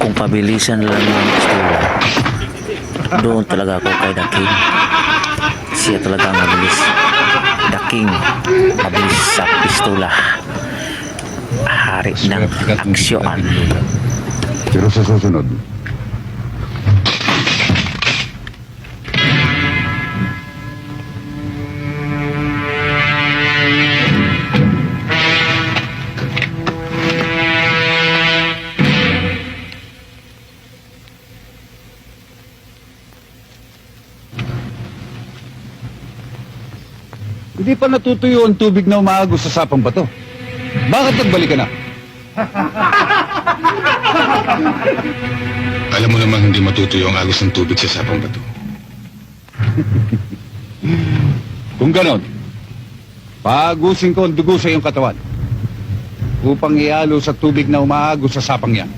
Kung pabilisan lang ng pistola, doon talaga ako kay The King. Siya talaga ang mabilis. The King, mabilis sa pistola. Hari ng aksyon. Pero sa susunod, hindi pa natutuyo ang tubig na umaagos sa sapang bato. Bakit nagbalik ka na? Alam mo namang hindi matutuyo ang agos ng tubig sa sapang bato. Kung ganon, paagusin ko ang dugo sa iyong katawan upang ihalo sa tubig na umaagos sa sapang yan.